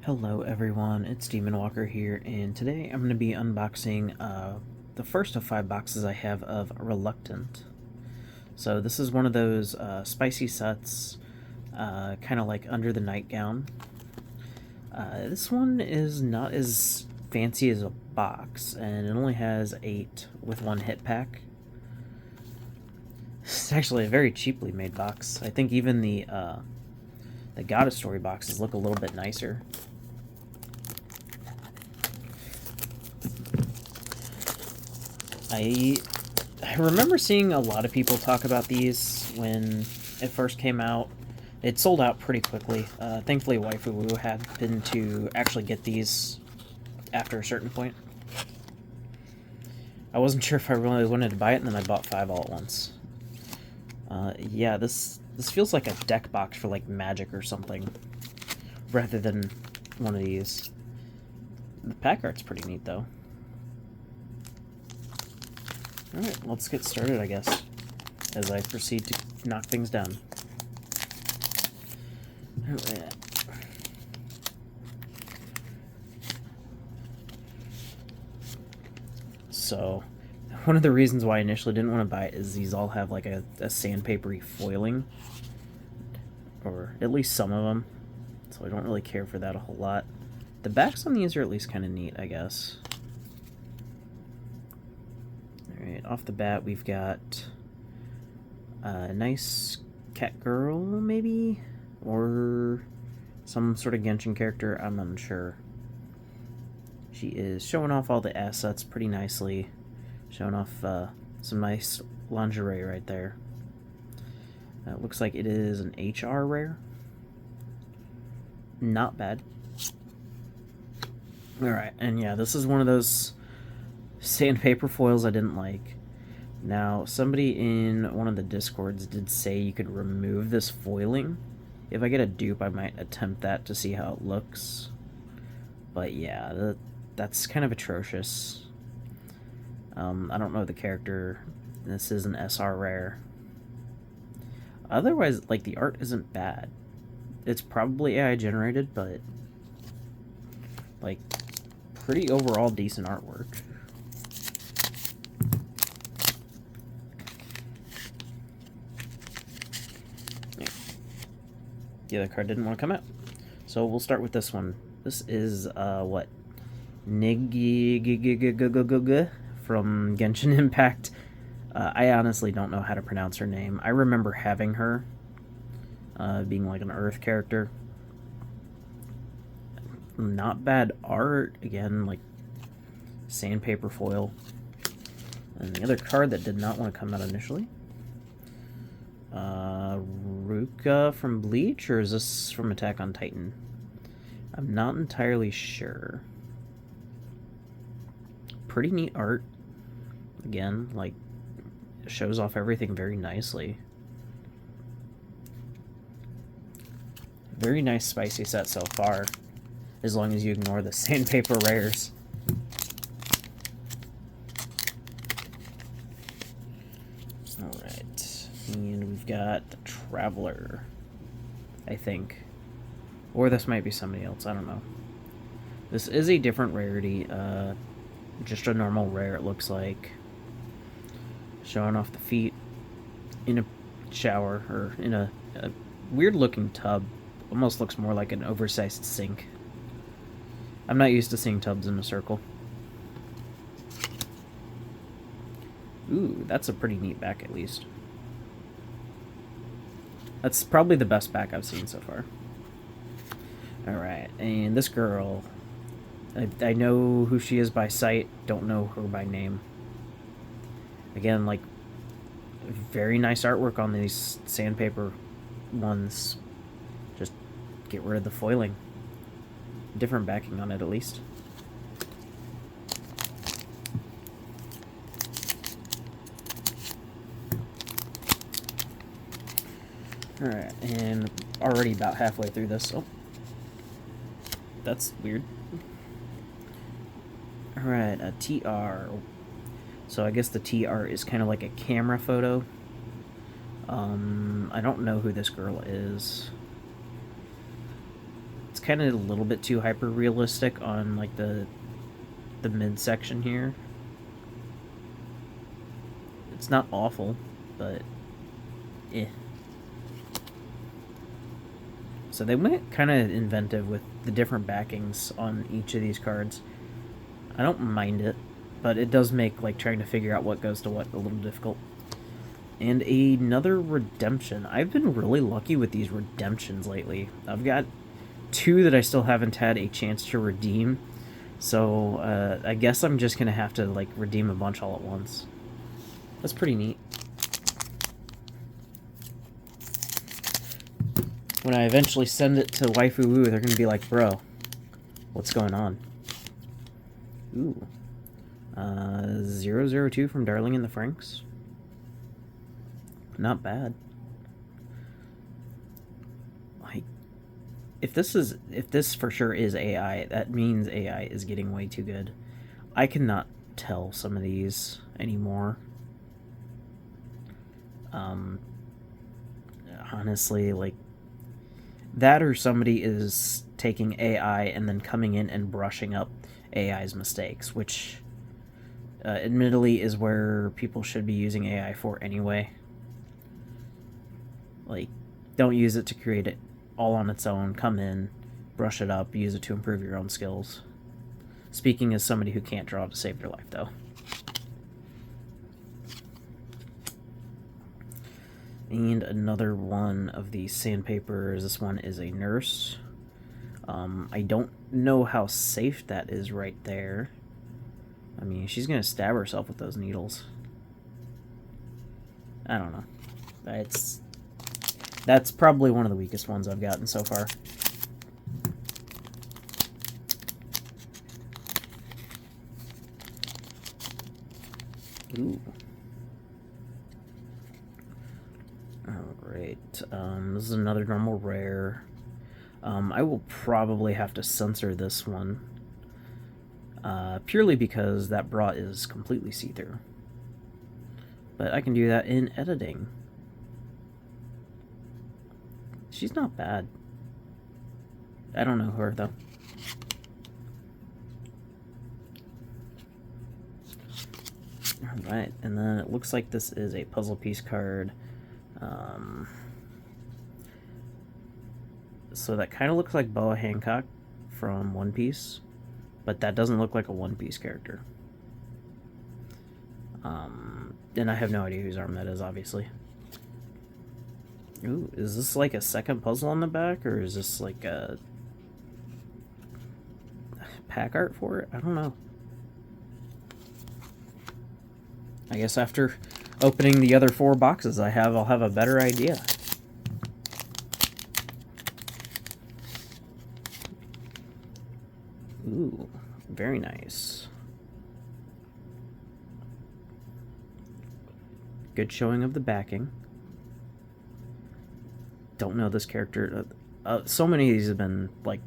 Hello everyone, it's Demon Walker here, and today I'm going to be unboxing the first of 5 boxes I have of Reluctant. So this is one of those spicy sets, kind of like Under the Nightgown. This one is not as fancy as a box, and it only has 8 with 1 hit pack. It's actually a very cheaply made box. I think even the Goddess Story boxes look a little bit nicer. I remember seeing a lot of people talk about these when it first came out. It sold out pretty quickly. Thankfully, Waifu happened to actually get these after a certain point. I wasn't sure if I really wanted to buy it, and then I bought 5 all at once. Yeah, this feels like a deck box for like Magic or something, rather than one of these. The pack art's pretty neat, though. Alright, let's get started, I guess, as I proceed to knock things down. Alright. So, one of the reasons why I initially didn't want to buy it is these all have like a sandpapery foiling, or at least some of them, so I don't really care for that a whole lot. The backs on these are at least kind of neat, I guess. Alright, off the bat we've got a nice cat girl, maybe? Or some sort of Genshin character, I'm unsure. She is showing off all the assets pretty nicely. Showing off some nice lingerie right there. It looks like it is an HR rare. Not bad. Alright, and yeah, this is one of those sandpaper foils I didn't like. Now, somebody in one of the Discords did say you could remove this foiling. If I get a dupe, I might attempt that to see how it looks. But yeah, that's kind of atrocious. I don't know the character. This is an SR rare. Otherwise, like, the art isn't bad. It's probably AI generated, but like, pretty overall decent artwork. The other card didn't want to come out, so we'll start with this one. This is what, Nigi from Genshin Impact. I honestly don't know how to pronounce her name. I remember having her being like an Earth character. Not bad art, again, like sandpaper foil. And the other card that did not want to come out initially, Ruka from Bleach, or is this from Attack on Titan? I'm not entirely sure. Pretty neat art. Again, like, shows off everything very nicely. Very nice spicy set so far, as long as you ignore the sandpaper rares. Alright, and we've got the Traveler, I think. Or this might be somebody else, I don't know. This is a different rarity, just a normal rare, it looks like. Showing off the feet in a shower, or in a weird looking tub. Almost looks more like an oversized sink. I'm not used to seeing tubs in a circle. Ooh, that's a pretty neat back, at least. That's probably the best back I've seen so far. Alright, and this girl, I know who she is by sight, don't know her by name. Again, like, very nice artwork on these sandpaper ones. Just get rid of the foiling. Different backing on it, at least. Alright, and already about halfway through this. Oh, that's weird. Alright, a TR. So I guess the TR is kind of like a camera photo. I don't know who this girl is. It's kind of a little bit too hyper realistic on like the midsection here. It's not awful, but eh. So they went kind of inventive with the different backings on each of these cards. I don't mind it, but it does make like trying to figure out what goes to what a little difficult. And another redemption. I've been really lucky with these redemptions lately. I've got 2 that I still haven't had a chance to redeem. So I guess I'm just going to have to like redeem a bunch all at once. That's pretty neat. When I eventually send it to Waifu, they're going to be like, bro, what's going on? Ooh. 002 from Darling in the Franxx. Not bad. Like, if this for sure is AI, that means AI is getting way too good. I cannot tell some of these anymore. Honestly, like, that or somebody is taking AI and then coming in and brushing up AI's mistakes, which admittedly is where people should be using AI for anyway. Like, don't use it to create it all on its own. Come in, brush it up, use it to improve your own skills. Speaking as somebody who can't draw to save their life, though. And another one of these sandpapers. This one is a nurse. I don't know how safe that is right there. I mean, she's going to stab herself with those needles. I don't know. That's probably one of the weakest ones I've gotten so far. Ooh. Alright. This is another normal rare. I will probably have to censor this one. Purely because that bra is completely see-through. But I can do that in editing. She's not bad. I don't know her, though. Alright, and then it looks like this is a puzzle piece card. So that kind of looks like Boa Hancock from One Piece, but that doesn't look like a One Piece character. And I have no idea whose arm that is, obviously. Ooh, is this like a second puzzle on the back, or is this like a pack art for it? I don't know. I guess after opening the other 4 boxes I have, I'll have a better idea. Ooh, very nice. Good showing of the backing. Don't know this character. So many of these have been, like,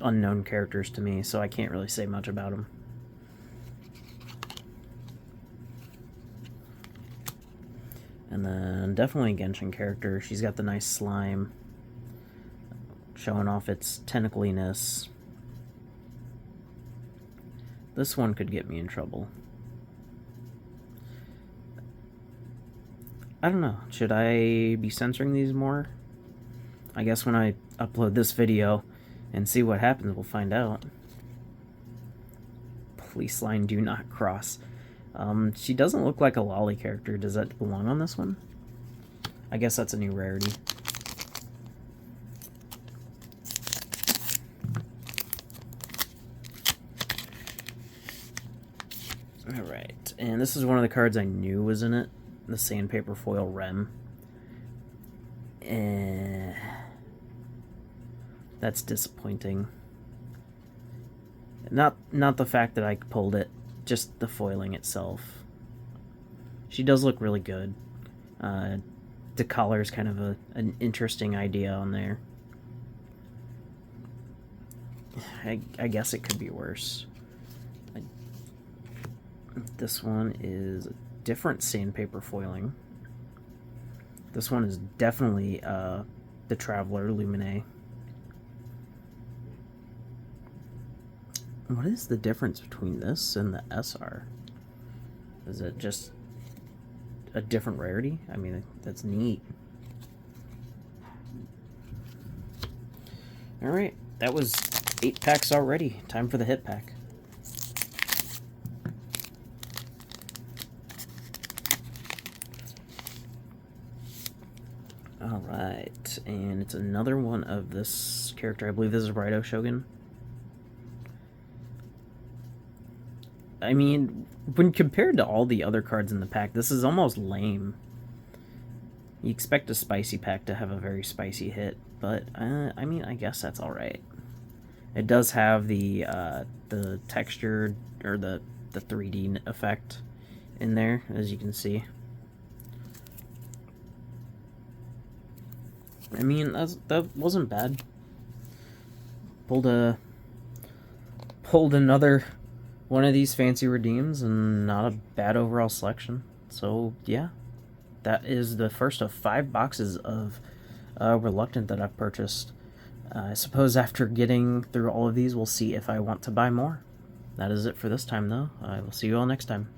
unknown characters to me, so I can't really say much about them. And then definitely a Genshin character. She's got the nice slime, showing off its tentacliness. This one could get me in trouble. I don't know. Should I be censoring these more? I guess when I upload this video and see what happens, we'll find out. Police line do not cross. She doesn't look like a lolly character. Does that belong on this one? I guess that's a new rarity. Alright, and this is one of the cards I knew was in it. The Sandpaper Foil Rem. That's disappointing. Not the fact that I pulled it, just the foiling itself. She does look really good. The collar is kind of an interesting idea on there. I guess it could be worse. This one is different sandpaper foiling. This one is definitely the Traveler Lumine. What is the difference between this and the SR? Is it just a different rarity? I mean, that's neat. Alright, that was 8 packs already. Time for the hit pack. Alright, and it's another one of this character. I believe this is Raito Shogun. I mean, when compared to all the other cards in the pack, this is almost lame. You expect a spicy pack to have a very spicy hit, but I mean, I guess that's all right. It does have the texture or the 3D effect in there, as you can see. I mean, that wasn't bad. Pulled another one of these fancy redeems, and not a bad overall selection. So yeah, that is the first of 5 boxes of Reluctant that I've purchased. I suppose after getting through all of these, we'll see if I want to buy more. That is it for this time, though. I will see you all next time.